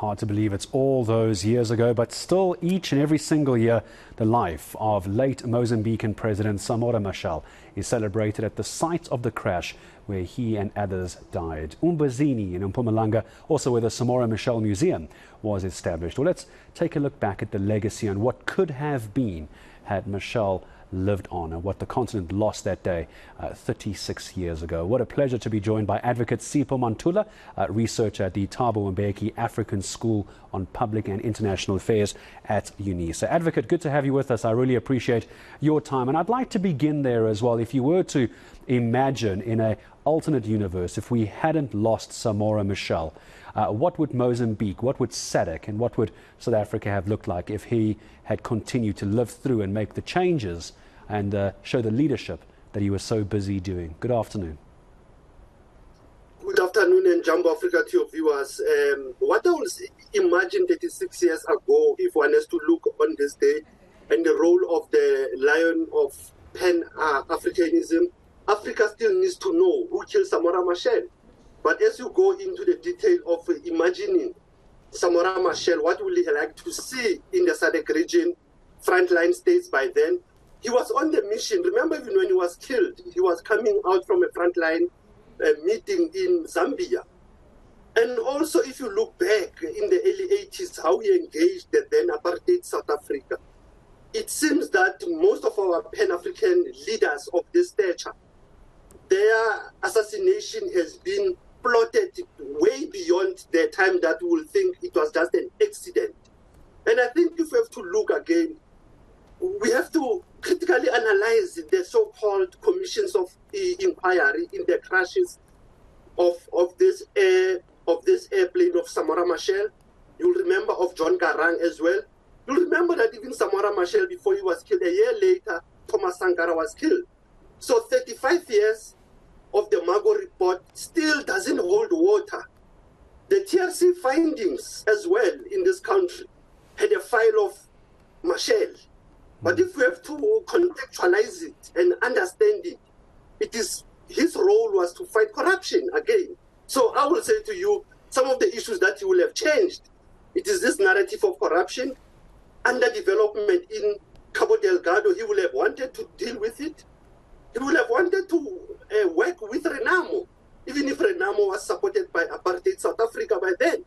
Hard to believe it's all those years ago, but still each and every single year, the life of late Mozambican President Samora Machel is celebrated at the site of the crash where he and others died. Mbuzini in Mpumalanga, also where the Samora Machel Museum was established. Well, let's take a look back at the legacy and what could have been had Machel lived on and what the continent lost that day 36 years ago. What a pleasure to be joined by advocate Sipho Mantula, researcher at the Thabo Mbeki African School on Public and International Affairs at Unisa. Advocate, good to have you with us. I really appreciate your time. And I'd like to begin there as well. If you were to imagine in an alternate universe, if we hadn't lost Samora Machel, what would Mozambique, what would SADC and what would South Africa have looked like if he had continued to live through and make the changes and show the leadership that he was so busy doing? Good afternoon. Good afternoon and Jumbo Africa to your viewers. What I was imagine 36 years ago, if one has to look on this day and the role of the lion of Pan-Africanism, Africa still needs to know who killed Samora Machel. But as you go into the detail of imagining Samora Machel, what will he like to see in the SADC region, frontline states by then? He was on the mission. Remember, even when he was killed, he was coming out from a frontline meeting in Zambia. And also, if you look back in the early 80s, how he engaged the then apartheid South Africa, it seems that most of our Pan-African leaders of this stature, their assassination has been plotted way beyond the time that we will think it was just an accident. And I think if we have to look again, we have to critically analyze the so-called commissions of inquiry in the crashes of this airplane of Samora Machel. You'll remember of John Garang as well. You'll remember that even Samora Machel, before he was killed, a year later, Thomas Sankara was killed. So 35 years of the Mago report still doesn't hold water. The TRC findings as well in this country had a file of Machel. But if we have to contextualize it and understand it, it is his role was to fight corruption again. So I will say to you, some of the issues that he will have changed, it is this narrative of corruption, underdevelopment in Cabo Delgado. He will have wanted to deal with it. He would have wanted to work with Renamo, even if Renamo was supported by apartheid South Africa by then.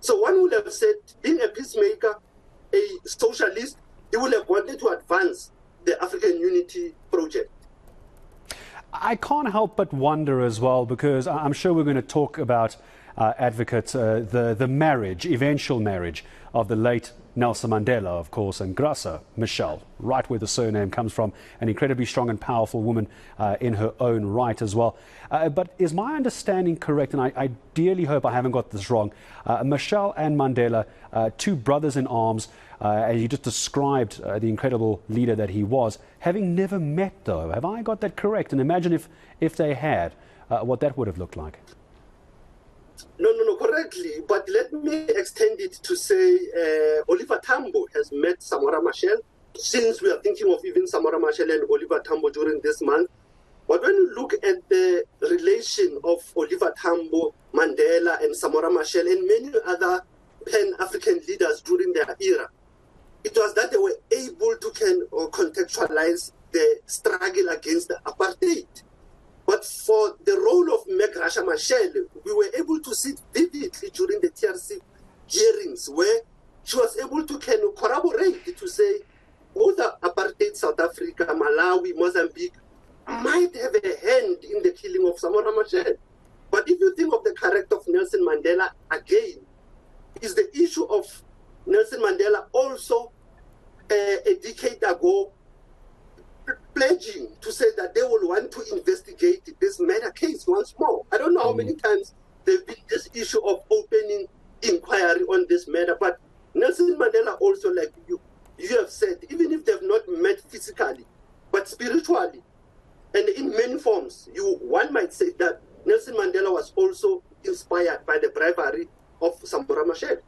So one would have said, being a peacemaker, a socialist, he would have wanted to advance the African Unity project. I can't help but wonder as well, because I'm sure we're going to talk about, advocates, the marriage, eventual marriage of the late Nelson Mandela, of course, and Graça Machel, right where the surname comes from, an incredibly strong and powerful woman in her own right as well. But is my understanding correct, and I dearly hope I haven't got this wrong, Machel and Mandela, two brothers in arms, and you just described the incredible leader that he was, having never met though. Have I got that correct? And imagine if they had, what that would have looked like. No, correctly. But let me extend it to say Oliver Tambo has met Samora Machel, since we are thinking of even Samora Machel and Oliver Tambo during this month. But when you look at the relation of Oliver Tambo, Mandela, and Samora Machel, and many other Pan-African leaders during their era, it was that they were able to contextualize the struggle against the apartheid. But for the role of Graça Machel, we were able to see vividly during the TRC hearings, where she was able to corroborate to say both apartheid South Africa, Malawi, Mozambique might have a hand in the killing of Samora Machel. But if you think of the character of Nelson Mandela again, is the issue of Nelson Mandela also a decade ago pledging to say that they will want to investigate this murder case once more. I don't know how many times there's been this issue of opening inquiry on this matter, but Nelson Mandela also, like you have said, even if they've not met physically, but spiritually, and in many forms, one might say that Nelson Mandela was also inspired by the bravery of Samora Machel.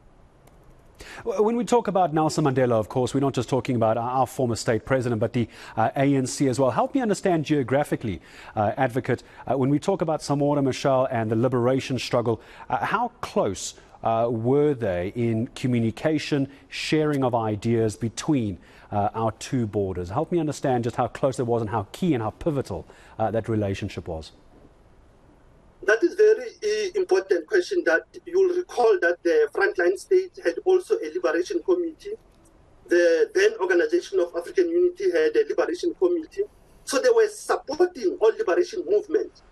When we talk about Nelson Mandela, of course, we're not just talking about our former state president, but the ANC as well. Help me understand geographically, advocate, when we talk about Samora Machel and the liberation struggle, how close were they in communication, sharing of ideas between our two borders? Help me understand just how close it was and how key and how pivotal that relationship was. That is a very important question. That you'll recall that the frontline states had also a liberation committee. The then Organization of African Unity had a liberation committee. So they were supporting all liberation movements.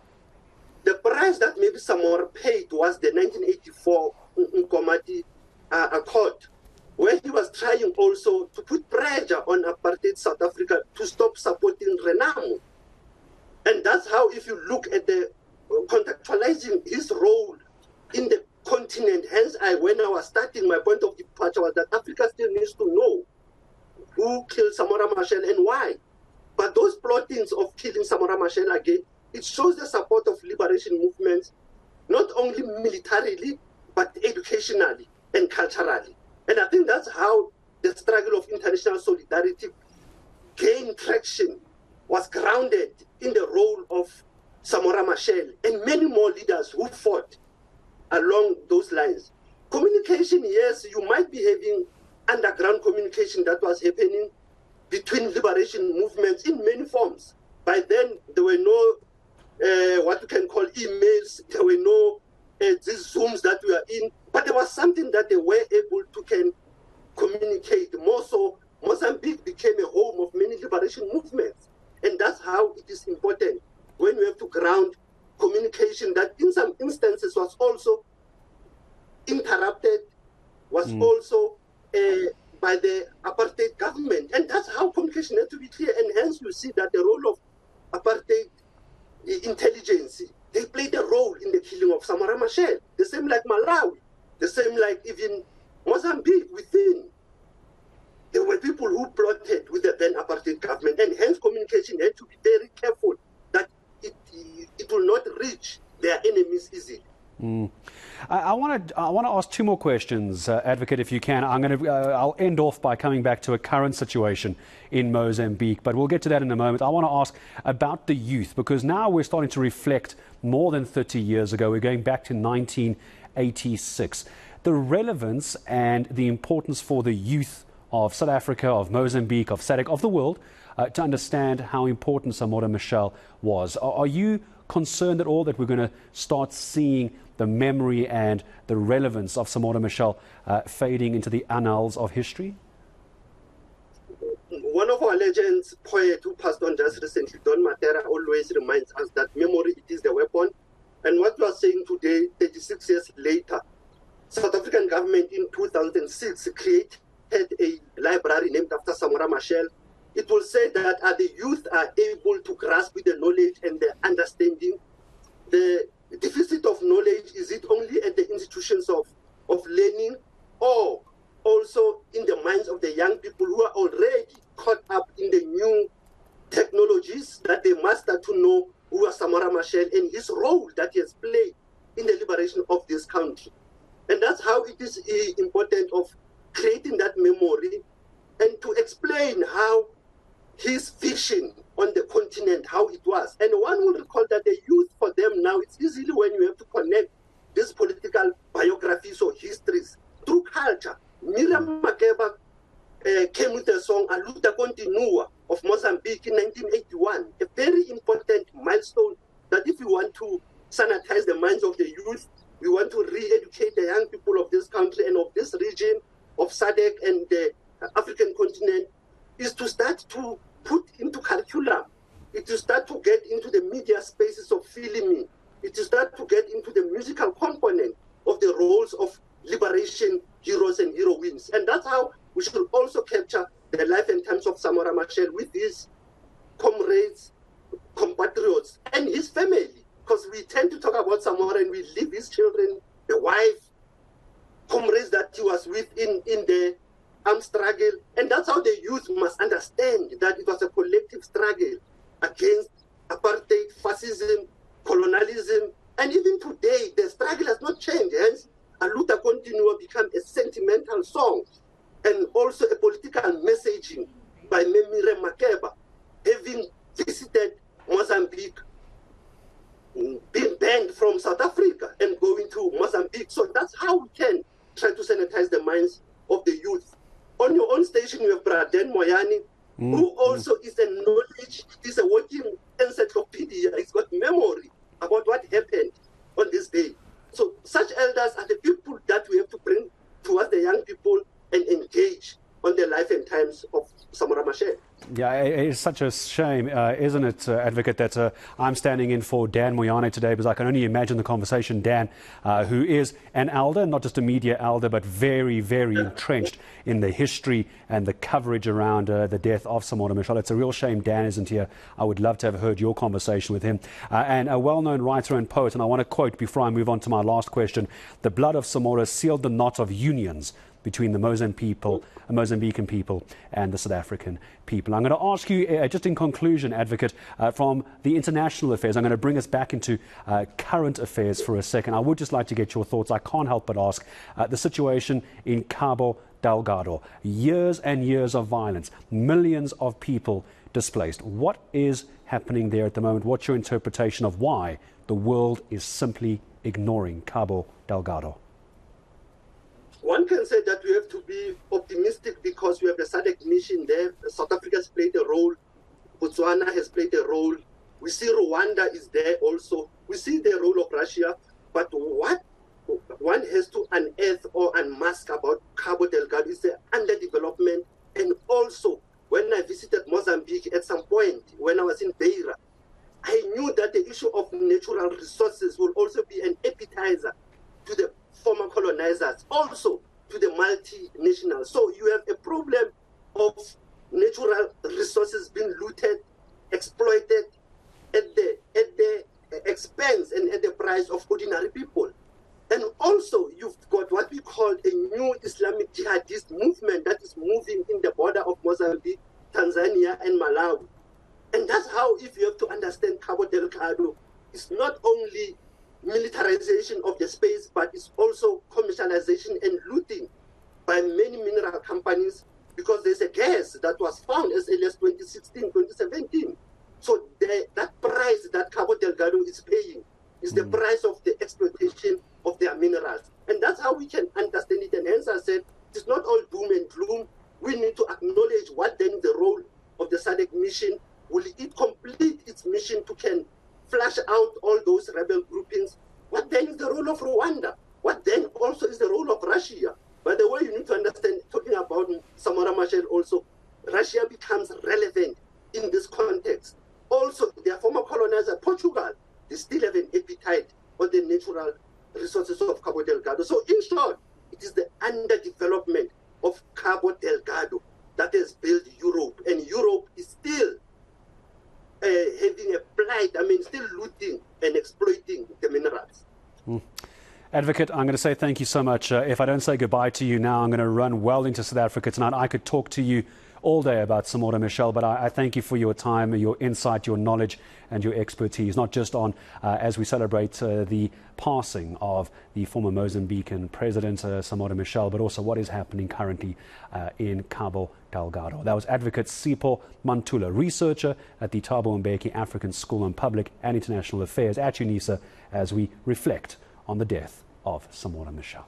The price that maybe Samora paid was the 1984 Nkomati Accord, where he was trying also to put pressure on apartheid South Africa to stop supporting Renamo. And that's how, if you look at the contextualizing his role in the continent, hence when I was starting, my point of departure was that Africa still needs to know who killed Samora Machel and why. But those plottings of killing Samora Machel again, it shows the support of liberation movements, not only militarily, but educationally and culturally. And I think that's how the struggle of international solidarity gained traction, was grounded in the role of Samora Machel and many more leaders who fought along those lines. Communication, yes, you might be having underground communication that was happening between liberation movements in many forms. By then, there were no what you can call emails, there were no these Zooms that we are in, but there was something that they were able to communicate. More so, Mozambique became a home of many liberation movements. And that's how it is important when we have to ground communication that in some instances was also interrupted, was also by the apartheid government. And that's how communication had to be clear. And hence you see that the role of apartheid intelligence, they played a role in the killing of Samora Machel. The same like Malawi, the same like even Mozambique within. There were people who plotted with the then apartheid government, and hence communication had to be very careful that it will not reach their enemies easily. I want to ask two more questions, Advocate, if you can. I'll end off by coming back to a current situation in Mozambique, but we'll get to that in a moment. I want to ask about the youth, because now we're starting to reflect more than 30 years ago. We're going back to 1986. The relevance and the importance for the youth of South Africa, of Mozambique, of SADC, of the world, to understand how important Samora Machel was. Are you concerned at all that we're going to start seeing the memory and the relevance of Samora Machel fading into the annals of history? One of our legends, poet who passed on just recently, Don Matera, always reminds us that memory, it is the weapon. And what we are saying today, 36 years later, South African government in 2006 created a library named after Samora Machel. It will say that the youth are able to grasp with the knowledge and the understanding. The deficit of knowledge, is it only at the institutions of learning, or also in the minds of the young people who are already caught up in the new technologies that they must start to know who are Samora Machel and his role that he has played in the liberation of this country. And that's how it is important of creating that memory and to explain how his vision on the continent, how it was. And one will recall that the youth, for them now, it's easily when you have to connect these political biographies or histories through culture. Miriam Makeba came with a song, A Luta Continua, of Mozambique in 1981, a very important milestone that if we want to sanitize the minds of the youth, we want to re-educate the young people of this country and of this region, of SADC and the African continent, is to start to put into curriculum. It is start to get into the media spaces of filming. It is start to get into the musical component of the roles of liberation heroes and heroines. And that's how we should also capture the life and times of Samora Machel with his comrades, compatriots, and his family. Because we tend to talk about Samora and we leave his children, the wife, comrades that he was with in the armed struggle. And that's how the youth must understand that it was a collective struggle against apartheid, fascism, colonialism. And even today, the struggle has not changed. Hence, A Luta Continua become a sentimental song and also a political messaging by Miriam Makeba, having visited Mozambique, being banned from South Africa and going to Mozambique. So that's how we can Brother Dan Moyani, who also is a knowledge, is a working encyclopedia. He's got memory about what happened on this day. So such elders are the people that we have to bring towards the young people and engage on the life and times of Samora Machel. Yeah, it's such a shame, isn't it, Advocate, that I'm standing in for Dan Moyane today, because I can only imagine the conversation. Dan, who is an elder, not just a media elder, but very, very entrenched in the history and the coverage around the death of Samora Machel. It's a real shame Dan isn't here. I would love to have heard your conversation with him. And a well-known writer and poet, and I want to quote before I move on to my last question, "The blood of Samora sealed the knot of unions between the Mozambican people and the South African people." I'm going to ask you, just in conclusion, Advocate, from the international affairs, I'm going to bring us back into current affairs for a second. I would just like to get your thoughts. I can't help but ask the situation in Cabo, Delgado. Years and years of violence, millions of people displaced. What is happening there at the moment? What's your interpretation of why the world is simply ignoring Cabo Delgado? One can say that we have to be optimistic because we have the SADC mission there. South Africa has played a role. Botswana has played a role. We see Rwanda is there also. We see the role of Russia. But what one has to unearth or unmask about Cabo Delgado is the underdevelopment. And also, when I visited Mozambique at some point, when I was in Beira, I knew that the issue of natural resources will also be an appetizer to the former colonizers, also to the multinationals. So you have a problem of natural resources being looted, exploited at the expense and at the price of ordinary people. And also you've got what we call a new Islamic jihadist movement that is moving in the border of Mozambique, Tanzania and Malawi. And that's how, if you have to understand Cabo Delgado, it's not only militarization of the space, but it's also commercialization and looting by many mineral companies, because there's a gas that was found as early as 2016, 2017. So that price that Cabo Delgado is paying is the price of the exploitation of their minerals. And that's how we can understand it. And hence I said, it's not all doom and gloom. We need to acknowledge what then the role of the SADC mission. Will it complete its mission to can flush out all those rebel groupings? What then is the role of Rwanda? What then also is the role of Russia? By the way, you need to understand, talking about Samora Machel also, Russia becomes relevant in this context. Also, their former colonizer, Portugal, they still have an appetite for the natural resources of Cabo Delgado. So in short, it is the underdevelopment of Cabo Delgado that has built Europe. And Europe is still having a plight, still looting and exploiting the minerals. Advocate, I'm going to say thank you so much. If I don't say goodbye to you now, I'm going to run well into South Africa tonight. I could talk to you all day about Samora Machel, but I thank you for your time, your insight, your knowledge and your expertise, not just on as we celebrate the passing of the former Mozambican president, Samora Machel, but also what is happening currently in Cabo Delgado. That was Advocate Sipho Mantula, researcher at the Thabo Mbeki African School on Public and International Affairs at Unisa, as we reflect on the death of Samora Machel.